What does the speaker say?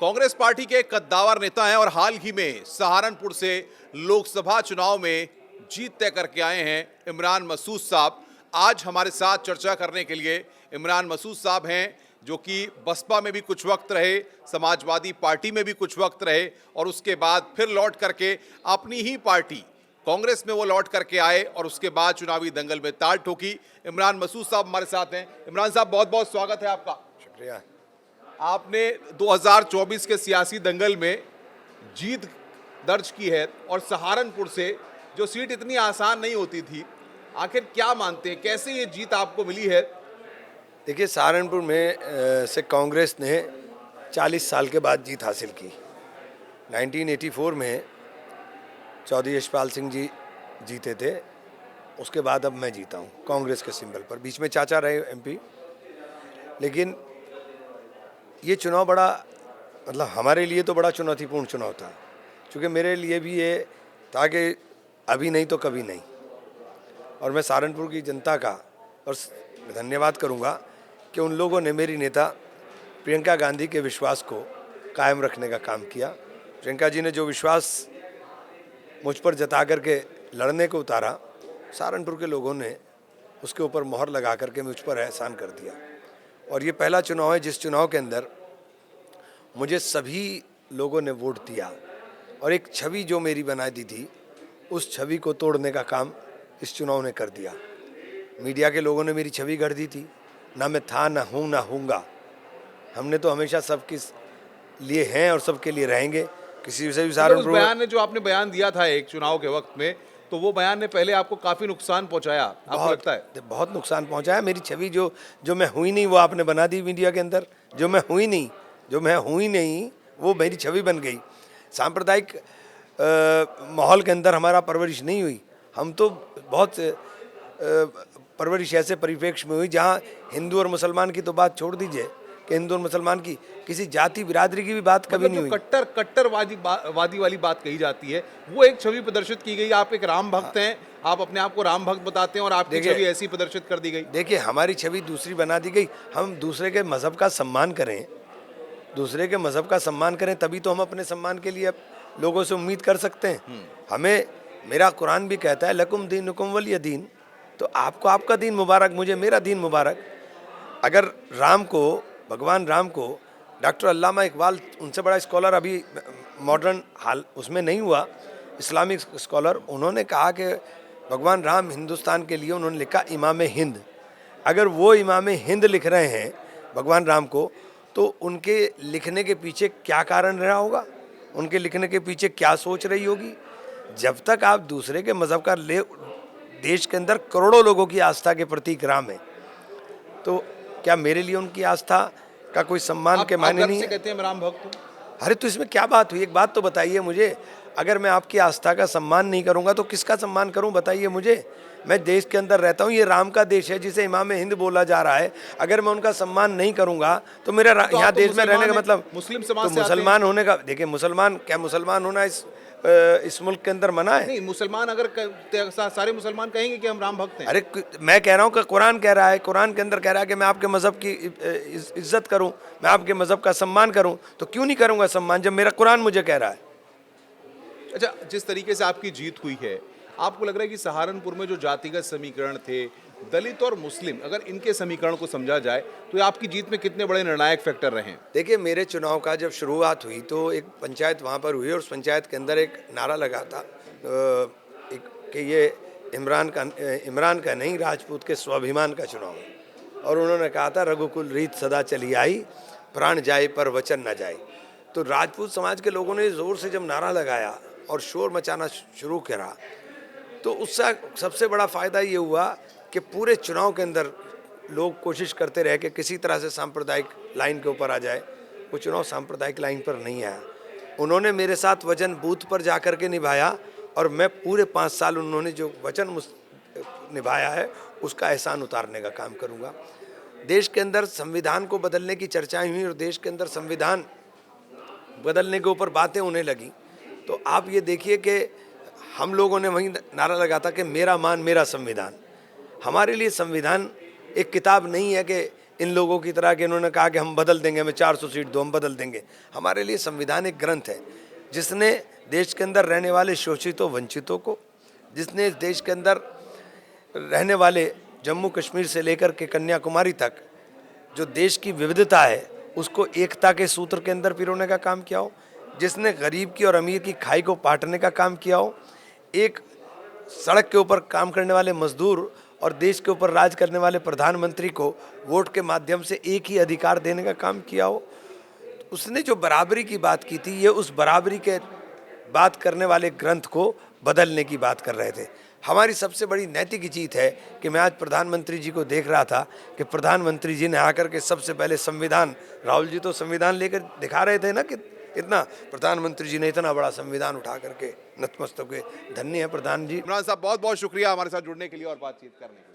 Congress party के कद्दावर नेता हैं और हाल ही में सहारनपुर से लोकसभा चुनाव में जीत तय करके आए हैं इमरान मसूद साहब। आज हमारे साथ चर्चा करने के लिए इमरान मसूद साहब हैं, जो कि बसपा में भी कुछ वक्त रहे, समाजवादी पार्टी में भी कुछ वक्त रहे और उसके बाद फिर लौट करके अपनी ही पार्टी कांग्रेस में वो लौट करके आए और उसके बाद चुनावी दंगल में ताल ठोकी। इमरान मसूद साहब हमारे साथ हैं। इमरान साहब, बहुत बहुत स्वागत है आपका। शुक्रिया। आपने 2024 के सियासी दंगल में जीत दर्ज की है और सहारनपुर से जो सीट इतनी आसान नहीं होती थी, आखिर क्या मानते हैं, कैसे ये जीत आपको मिली है? देखिए, सहारनपुर में से कांग्रेस ने 40 साल के बाद जीत हासिल की। 1984 में चौधरी यशपाल सिंह जी जीते थे, उसके बाद अब मैं जीता हूँ कांग्रेस के सिंबल पर। बीच में चाचा रहे एमपी। लेकिन ये चुनाव बड़ा, मतलब हमारे लिए तो बड़ा चुनौतीपूर्ण चुनाव था, क्योंकि मेरे लिए भी ये था कि अभी नहीं तो कभी नहीं। और मैं सहारनपुर की जनता का और धन्यवाद करूँगा कि उन लोगों ने मेरी नेता प्रियंका गांधी के विश्वास को कायम रखने का काम किया। प्रियंका जी ने जो विश्वास मुझ पर जता करके लड़ने को उतारा, सहारनपुर के लोगों ने उसके ऊपर मोहर लगा करके मुझ पर एहसान कर दिया। और ये पहला चुनाव है जिस चुनाव के अंदर मुझे सभी लोगों ने वोट दिया और एक छवि जो मेरी बना दी थी, उस छवि को तोड़ने का काम इस चुनाव ने कर दिया। मीडिया के लोगों ने मेरी छवि गढ़ दी थी, ना मैं था, ना हूँ, ना हूँगा। हमने तो हमेशा सबके लिए हैं और सबके लिए रहेंगे। किसी से भी सहारनपुर बयान ने जो आपने बयान दिया था एक चुनाव के वक्त में, तो वो बयान ने पहले आपको काफी नुकसान पहुंचाया, आपको लगता है? बहुत नुकसान पहुंचाया। मेरी छवि जो मैं हुई नहीं वो आपने बना दी मीडिया के अंदर। जो मैं हुई नहीं वो मेरी छवि बन गई। सांप्रदायिक माहौल के अंदर हमारा परवरिश नहीं हुई। हम तो बहुत परवरिश ऐसे परिप्रेक्ष्य में हुई जहाँ हिंदू और मुसलमान की तो बात छोड़ दीजिए कि हिंदू और मुसलमान की, किसी जाति बिरादरी की भी बात कभी नहीं हुई। कट्टरवादी वाली बात कही जाती है, वो एक छवि प्रदर्शित की गई। आप एक राम भक्त हैं, आप अपने आप को राम भक्त बताते हैं और आपकी छवि ऐसी प्रदर्शित कर दी गई। देखिए, हमारी छवि दूसरी बना दी गई। हम दूसरे के मजहब का सम्मान करें, तभी तो हम अपने सम्मान के लिए लोगों से उम्मीद कर सकते हैं। हमें, मेरा कुरान भी कहता है लकुम दीनुकुम वलिय दीन, तो आपको आपका दीन मुबारक, मुझे मेरा दीन मुबारक। अगर भगवान राम को डॉक्टर अल्लामा इकबाल, उनसे बड़ा स्कॉलर अभी मॉडर्न हाल उसमें नहीं हुआ, इस्लामिक स्कॉलर, उन्होंने कहा कि भगवान राम हिंदुस्तान के लिए उन्होंने लिखा इमाम हिंद। अगर वो इमाम हिंद लिख रहे हैं भगवान राम को, तो उनके लिखने के पीछे क्या कारण रहा होगा, उनके लिखने के पीछे क्या सोच रही होगी। जब तक आप दूसरे के मज़हब का देश के अंदर करोड़ों लोगों की आस्था के प्रतीक राम है, तो क्या मेरे लिए उनकी आस्था का कोई सम्मान के मायने नहीं है? कहते हैं राम भक्त हूं। अरे तो इसमें क्या बात हुई? एक बात तो बताइए मुझे। अगर मैं आपकी आस्था का सम्मान नहीं करूंगा तो किसका सम्मान करूं, बताइए मुझे। मैं देश के अंदर रहता हूं, ये राम का देश है जिसे इमाम हिंद बोला जा रहा है। अगर मैं उनका सम्मान नहीं करूंगा तो मेरा यहाँ देश में रहने का मतलब, मुस्लिम समाज तो मुसलमान होने का, देखिए मुसलमान होना इस मुल्क के अंदर मना है? नहीं, मुसलमान अगर सारे मुसलमान कहेंगे कि हम राम भक्त हैं। अरे मैं कह रहा हूँ कि कुरान कह रहा है, कुरान के अंदर कह रहा है कि मैं आपके मज़हब की इज्जत करूँ, मैं आपके मज़हब का सम्मान करूँ। तो क्यों नहीं करूँगा सम्मान जब मेरा कुरान मुझे कह रहा है? अच्छा, जिस तरीके से आपकी जीत हुई है, आपको लग रहा है कि सहारनपुर में जो जातिगत समीकरण थे, दलित और मुस्लिम, अगर इनके समीकरण को समझा जाए तो ये आपकी जीत में कितने बड़े निर्णायक फैक्टर रहे हैं? देखिए, मेरे चुनाव का जब शुरुआत हुई तो एक पंचायत वहाँ पर हुई और उस पंचायत के अंदर एक नारा लगा था कि ये इमरान का नहीं, राजपूत के स्वाभिमान का चुनाव है। और उन्होंने कहा था रघुकुल रीत सदा चली आई, प्राण जाए पर वचन न जाए। तो राजपूत समाज के लोगों ने ज़ोर से जब नारा लगाया और शोर मचाना शुरू करा, तो उससे सबसे बड़ा फ़ायदा ये हुआ कि पूरे चुनाव के अंदर लोग कोशिश करते रहे कि किसी तरह से सांप्रदायिक लाइन के ऊपर आ जाए। वो चुनाव सांप्रदायिक लाइन पर नहीं आया। उन्होंने मेरे साथ वचन बूथ पर जा कर के निभाया और मैं पूरे 5 साल उन्होंने जो वचन निभाया है उसका एहसान उतारने का काम करूँगा। देश के अंदर संविधान को बदलने की चर्चाएँ हुई और देश के अंदर संविधान बदलने के ऊपर बातें होने लगी, तो आप ये देखिए कि हम लोगों ने वहीं नारा लगा था कि मेरा मान मेरा संविधान। हमारे लिए संविधान एक किताब नहीं है कि इन लोगों की तरह कि इन्होंने कहा कि हम बदल देंगे, हमें 400 सीट दो, हम बदल देंगे। हमारे लिए संविधान एक ग्रंथ है जिसने देश के अंदर रहने वाले शोषितों वंचितों को, जिसने इस देश के अंदर रहने वाले जम्मू कश्मीर से लेकर के कन्याकुमारी तक जो देश की विविधता है उसको एकता के सूत्र के अंदर पिरोने का काम किया हो, जिसने गरीब की और अमीर की खाई को पाटने का काम किया हो, एक सड़क के ऊपर काम करने वाले मजदूर और देश के ऊपर राज करने वाले प्रधानमंत्री को वोट के माध्यम से एक ही अधिकार देने का काम किया हो। उसने जो बराबरी की बात की थी, ये उस बराबरी के बात करने वाले ग्रंथ को बदलने की बात कर रहे थे। हमारी सबसे बड़ी नैतिक जीत है कि मैं आज प्रधानमंत्री जी को देख रहा था कि प्रधानमंत्री जी ने आकर के सबसे पहले संविधान, राहुल जी तो संविधान लेकर दिखा रहे थे ना कि इतना, प्रधानमंत्री जी ने इतना बड़ा संविधान उठा करके नतमस्तक हुए। धन्य है प्रधान जी। इमरान साहब बहुत बहुत शुक्रिया हमारे साथ जुड़ने के लिए और बातचीत करने के लिए।